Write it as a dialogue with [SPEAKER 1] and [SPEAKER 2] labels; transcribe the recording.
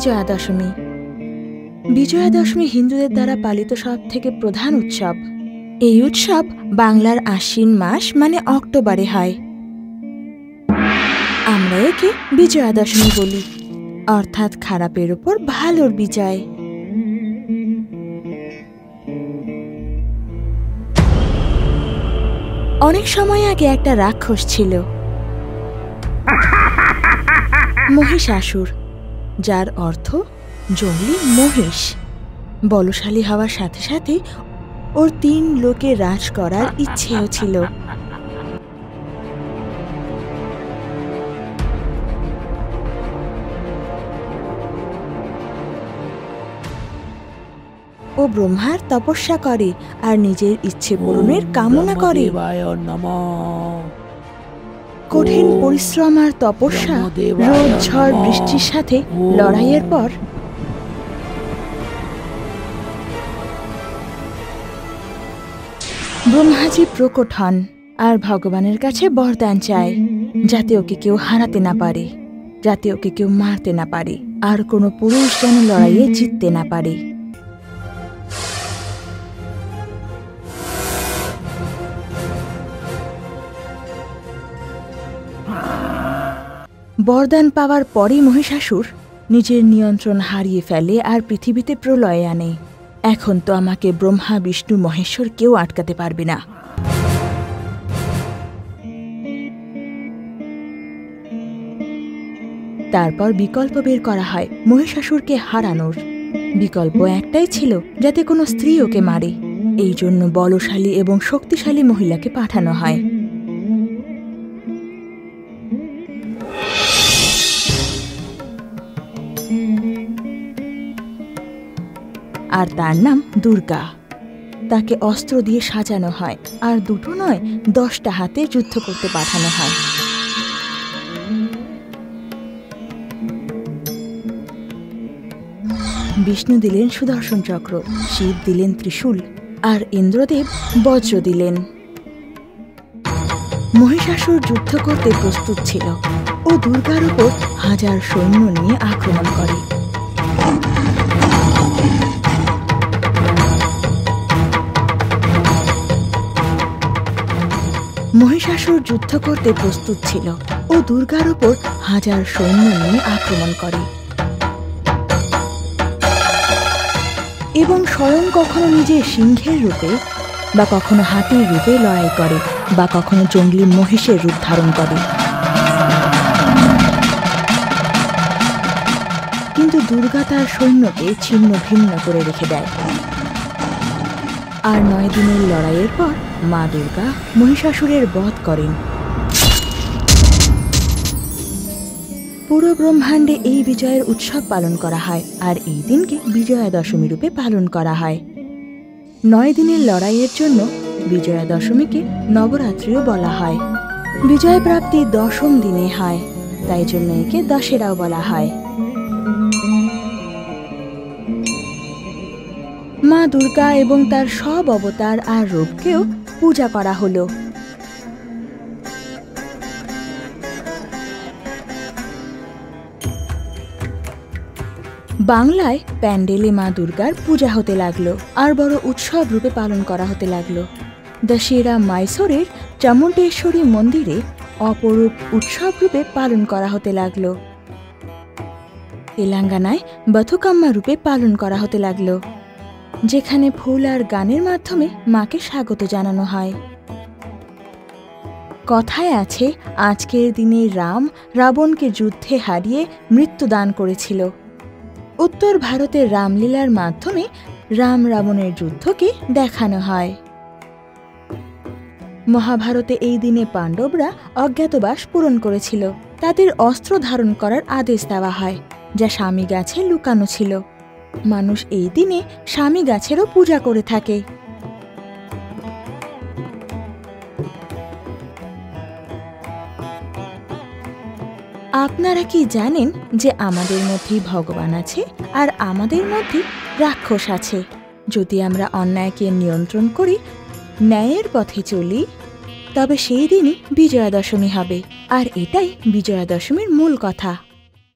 [SPEAKER 1] বিজয়া দশমী। বিজয়া দশমী হিন্দুদের দ্বারা পালিত সবথেকে প্রধান উৎসব। এই উৎসব বাংলার আশ্বিন মাস মানে অক্টোবরে হয়। আমরা একে বিজয়া দশমী বলি, অর্থাৎ খারাপের উপর ভালোর বিজয়। অনেক সময় আগে একটা রাক্ষস ছিল, মহিষাসুর, যার অর্থ জঙ্গলি মহিষ। বলশালী হওয়ার সাথে সাথে ওর 3 লোকে রাজ করার ইচ্ছেও ছিল। ও ব্রহ্মার তপস্যা করে আর নিজের ইচ্ছে পূরণের কামনা করে। কঠিন পরিশ্রম আর তপস্যা, রোদ ঝড় বৃষ্টির সাথে লড়াইয়ের পর ব্রহ্মাজি প্রকট হন আর ভগবানের কাছে বরদান চায়, যাতে ওকে কেউ হারাতে না পারে, যাতে ওকে কেউ মারতে না পারে, আর কোনো পুরুষ যেন লড়াইয়ে জিততে না পারে। বরদান পাওয়ার পরই মহিষাসুর নিজের নিয়ন্ত্রণ হারিয়ে ফেলে আর পৃথিবীতে প্রলয় আনে। এখন তো আমাকে ব্রহ্মা বিষ্ণু মহেশ্বর কেউ আটকাতে পারবে না। তারপর বিকল্প বের করা হয় মহিষাসুরকে হারানোর। বিকল্প একটাই ছিল, যাতে কোনো স্ত্রী ওকে মারে। এই জন্য বলশালী এবং শক্তিশালী মহিলাকে পাঠানো হয়। আর তার নাম দুর্গা। তাকে অস্ত্র দিয়ে সাজানো হয় আর 2টো নয় 10টা হাতে যুদ্ধ করতে পাঠানো হয়। বিষ্ণু দিলেন সুদর্শন চক্র, শিব দিলেন ত্রিশূল, আর ইন্দ্রদেব বজ্র দিলেন। মহিষাসুর যুদ্ধ করতে প্রস্তুত ছিল। ও দুর্গার উপর 1000 সৈন্য নিয়ে আক্রমণ করে। মহিষাসুর যুদ্ধ করতে প্রস্তুত ছিল। ও দুর্গার উপর 1000 সৈন্য নিয়ে আক্রমণ করে এবং স্বয়ং কখনো নিজের সিংহের রূপে, বা কখনো হাতির রূপে লড়াই করে, বা কখনো জঙ্গলি মহিষের রূপ ধারণ করে। কিন্তু দুর্গা তার সৈন্যকে ছিন্ন ভিন্ন করে রেখে দেয়। আর 9 দিনের লড়াইয়ের পর মা দুর্গা মহিষাসুরের বধ করেন। পুরো ব্রহ্মাণ্ডে এই বিজয়ের উৎসব পালন করা হয়, আর এই দিনকে বিজয়া দশমী রূপে পালন করা হয়। 9 দিনের লড়াইয়ের জন্য বিজয়া দশমীকে নবরাত্রিও বলা হয়। বিজয় প্রাপ্তি 10ম দিনে হয়, তাই জন্য একে দশেরাও বলা হয়। মা দুর্গা এবং তার সব অবতার আর রূপকেও পূজা করা হলো। বাংলায় প্যান্ডেলে মা দুর্গার পূজা হতে লাগলো আর বড় উৎসব রূপে পালন করা হতে লাগলো। দশেরা মাইসোরের চামুণ্ডেশ্বরী মন্দিরে অপরূপ উৎসব রূপে পালন করা হতে লাগলো। তেলেঙ্গানায় বাথুকাম্মা রূপে পালন করা হতে লাগলো, যেখানে ফুল আর গানের মাধ্যমে মাকে স্বাগত জানানো হয়। কথায় আছে, আজকের দিনে রাম রাবণকে যুদ্ধে হারিয়ে মৃত্যুদান করেছিল। উত্তর ভারতের রামলীলার মাধ্যমে রাম রাবণের যুদ্ধকে দেখানো হয়। মহাভারতে এই দিনে পাণ্ডবরা অজ্ঞাতবাস পূরণ করেছিল। তাদের অস্ত্র ধারণ করার আদেশ দেওয়া হয়, যা স্বামী গাছে লুকানো ছিল। মানুষ এই দিনে স্বামী গাছেরও পূজা করে থাকে। আপনারা কি জানেন যে আমাদের মধ্যেই ভগবান আছে আর আমাদের মধ্যে রাক্ষস আছে? যদি আমরা অন্যায়কে নিয়ন্ত্রণ করি, ন্যায়ের পথে চলি, তবে সেই দিনই বিজয়া দশমী হবে। আর এটাই বিজয়া দশমীর মূল কথা।